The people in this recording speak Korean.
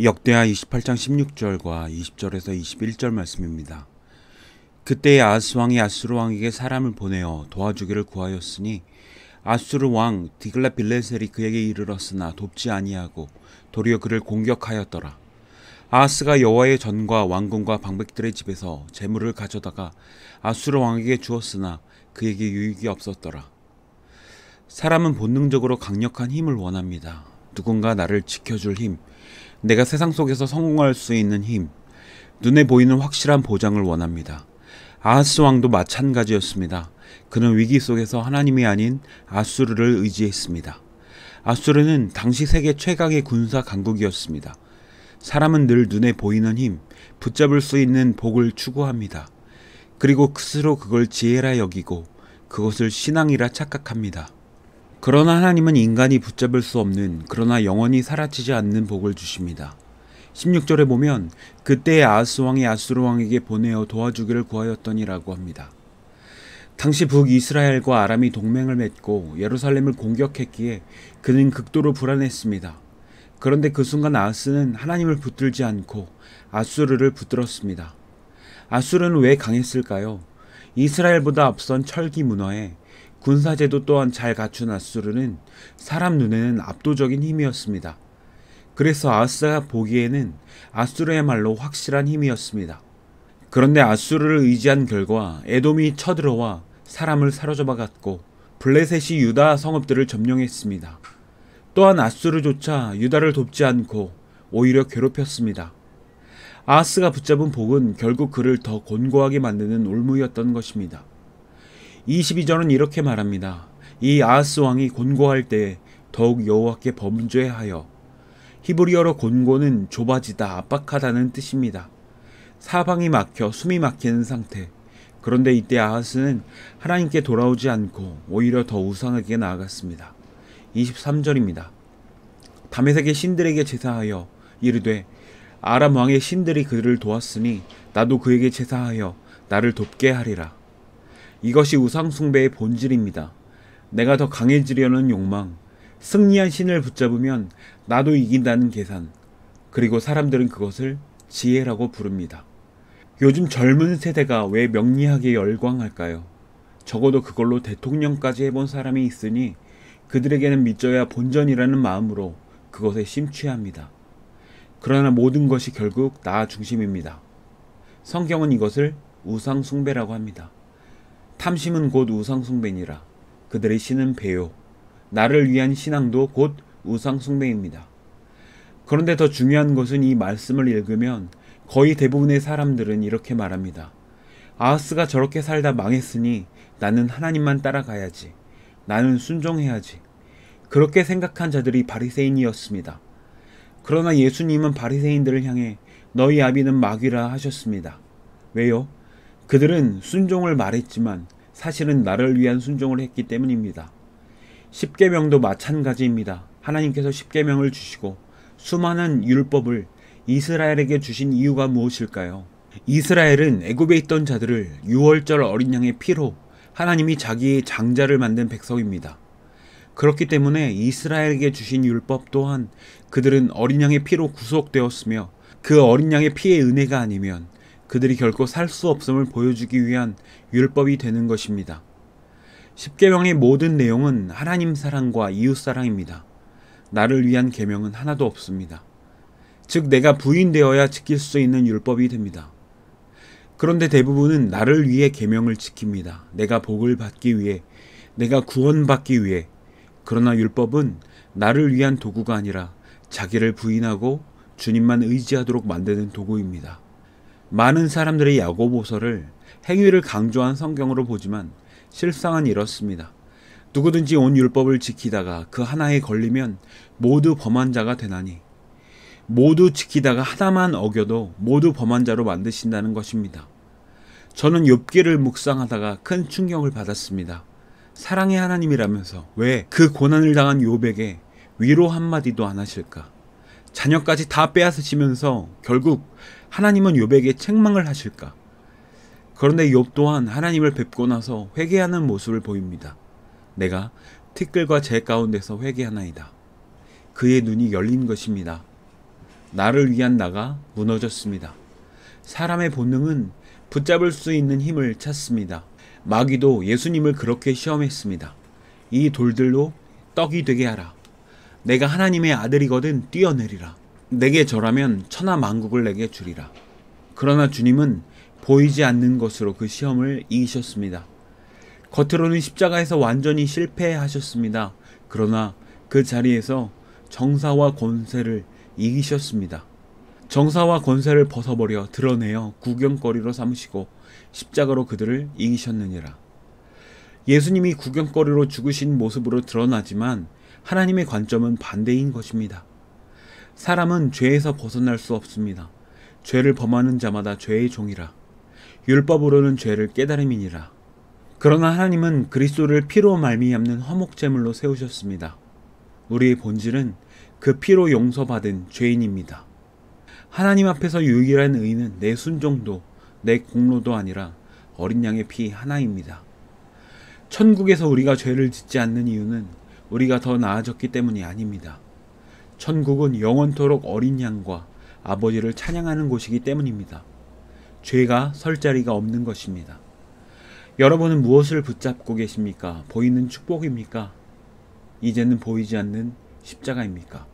역대하 28장 16절과 20절에서 21절 말씀입니다. 그때에 아하스 왕이 아수르 왕에게 사람을 보내어 도와주기를 구하였으니 아수르 왕 디글랏빌레셀이 그에게 이르렀으나 돕지 아니하고 도리어 그를 공격하였더라. 아하스가 여호와의 전과 왕궁과 방백들의 집에서 재물을 가져다가 아수르 왕에게 주었으나 그에게 유익이 없었더라. 사람은 본능적으로 강력한 힘을 원합니다. 누군가 나를 지켜줄 힘, 내가 세상 속에서 성공할 수 있는 힘, 눈에 보이는 확실한 보장을 원합니다. 아하스 왕도 마찬가지였습니다. 그는 위기 속에서 하나님이 아닌 아수르를 의지했습니다. 아수르는 당시 세계 최강의 군사 강국이었습니다. 사람은 늘 눈에 보이는 힘, 붙잡을 수 있는 복을 추구합니다. 그리고 스스로 그걸 지혜라 여기고 그것을 신앙이라 착각합니다. 그러나 하나님은 인간이 붙잡을 수 없는, 그러나 영원히 사라지지 않는 복을 주십니다. 16절에 보면 그때에 아하스 왕이 아수르 왕에게 보내어 도와주기를 구하였더니라고 합니다. 당시 북이스라엘과 아람이 동맹을 맺고 예루살렘을 공격했기에 그는 극도로 불안했습니다. 그런데 그 순간 아하스는 하나님을 붙들지 않고 아수르를 붙들었습니다. 아수르는 왜 강했을까요? 이스라엘보다 앞선 철기 문화에 군사제도 또한 잘 갖춘 아수르는 사람 눈에는 압도적인 힘이었습니다. 그래서 아하스가 보기에는 아수르야말로 확실한 힘이었습니다. 그런데 아수르를 의지한 결과 에돔이 쳐들어와 사람을 사로잡아갔고 블레셋이 유다 성읍들을 점령했습니다. 또한 아수르조차 유다를 돕지 않고 오히려 괴롭혔습니다. 아하스가 붙잡은 복은 결국 그를 더 곤고하게 만드는 올무였던 것입니다. 22절은 이렇게 말합니다. 이 아하스 왕이 곤고할 때에 더욱 여호와께 범죄하여. 히브리어로 곤고는 좁아지다, 압박하다는 뜻입니다. 사방이 막혀 숨이 막히는 상태. 그런데 이때 아하스는 하나님께 돌아오지 않고 오히려 더 우상에게 나아갔습니다. 23절입니다. 다메섹의 신들에게 제사하여 이르되 아람 왕의 신들이 그를 도왔으니 나도 그에게 제사하여 나를 돕게 하리라. 이것이 우상숭배의 본질입니다. 내가 더 강해지려는 욕망, 승리한 신을 붙잡으면 나도 이긴다는 계산, 그리고 사람들은 그것을 지혜라고 부릅니다. 요즘 젊은 세대가 왜 명리학에 열광할까요? 적어도 그걸로 대통령까지 해본 사람이 있으니 그들에게는 믿져야 본전이라는 마음으로 그것에 심취합니다. 그러나 모든 것이 결국 나 중심입니다. 성경은 이것을 우상숭배라고 합니다. 탐심은 곧 우상숭배니라. 그들의 신은 배요. 나를 위한 신앙도 곧 우상숭배입니다. 그런데 더 중요한 것은 이 말씀을 읽으면 거의 대부분의 사람들은 이렇게 말합니다. 아하스가 저렇게 살다 망했으니 나는 하나님만 따라가야지. 나는 순종해야지. 그렇게 생각한 자들이 바리새인이었습니다. 그러나 예수님은 바리새인들을 향해 너희 아비는 마귀라 하셨습니다. 왜요? 그들은 순종을 말했지만 사실은 나를 위한 순종을 했기 때문입니다. 십계명도 마찬가지입니다. 하나님께서 십계명을 주시고 수많은 율법을 이스라엘에게 주신 이유가 무엇일까요? 이스라엘은 애굽에 있던 자들을 유월절 어린 양의 피로 하나님이 자기의 장자를 만든 백성입니다. 그렇기 때문에 이스라엘에게 주신 율법 또한 그들은 어린 양의 피로 구속되었으며 그 어린 양의 피의 은혜가 아니면 그들이 결코 살 수 없음을 보여주기 위한 율법이 되는 것입니다. 십계명의 모든 내용은 하나님 사랑과 이웃 사랑입니다. 나를 위한 계명은 하나도 없습니다. 즉 내가 부인되어야 지킬 수 있는 율법이 됩니다. 그런데 대부분은 나를 위해 계명을 지킵니다. 내가 복을 받기 위해, 내가 구원받기 위해. 그러나 율법은 나를 위한 도구가 아니라 자기를 부인하고 주님만 의지하도록 만드는 도구입니다. 많은 사람들이 야고보서를 행위를 강조한 성경으로 보지만 실상은 이렇습니다. 누구든지 온 율법을 지키다가 그 하나에 걸리면 모두 범한 자가 되나니, 모두 지키다가 하나만 어겨도 모두 범한 자로 만드신다는 것입니다. 저는 욥기를 묵상하다가 큰 충격을 받았습니다. 사랑의 하나님이라면서 왜 그 고난을 당한 욥에게 위로 한마디도 안 하실까? 자녀까지 다 빼앗으시면서 결국 하나님은 욥에게 책망을 하실까? 그런데 욥 또한 하나님을 뵙고 나서 회개하는 모습을 보입니다. 내가 티끌과 재 가운데서 회개하나이다. 그의 눈이 열린 것입니다. 나를 위한 나가 무너졌습니다. 사람의 본능은 붙잡을 수 있는 힘을 찾습니다. 마귀도 예수님을 그렇게 시험했습니다. 이 돌들로 떡이 되게 하라. 내가 하나님의 아들이거든 뛰어내리라. 내게 절하면 천하 만국을 내게 주리라. 그러나 주님은 보이지 않는 것으로 그 시험을 이기셨습니다. 겉으로는 십자가에서 완전히 실패하셨습니다. 그러나 그 자리에서 정사와 권세를 이기셨습니다. 정사와 권세를 벗어버려 드러내어 구경거리로 삼으시고 십자가로 그들을 이기셨느니라. 예수님이 구경거리로 죽으신 모습으로 드러나지만 하나님의 관점은 반대인 것입니다. 사람은 죄에서 벗어날 수 없습니다. 죄를 범하는 자마다 죄의 종이라. 율법으로는 죄를 깨달음이니라. 그러나 하나님은 그리스도를 피로 말미암는 화목제물로 세우셨습니다. 우리의 본질은 그 피로 용서받은 죄인입니다. 하나님 앞에서 유일한 의는 내 순종도 내 공로도 아니라 어린 양의 피 하나입니다. 천국에서 우리가 죄를 짓지 않는 이유는 우리가 더 나아졌기 때문이 아닙니다. 천국은 영원토록 어린 양과 아버지를 찬양하는 곳이기 때문입니다. 죄가 설 자리가 없는 것입니다. 여러분은 무엇을 붙잡고 계십니까? 보이는 축복입니까? 이제는 보이지 않는 십자가입니까?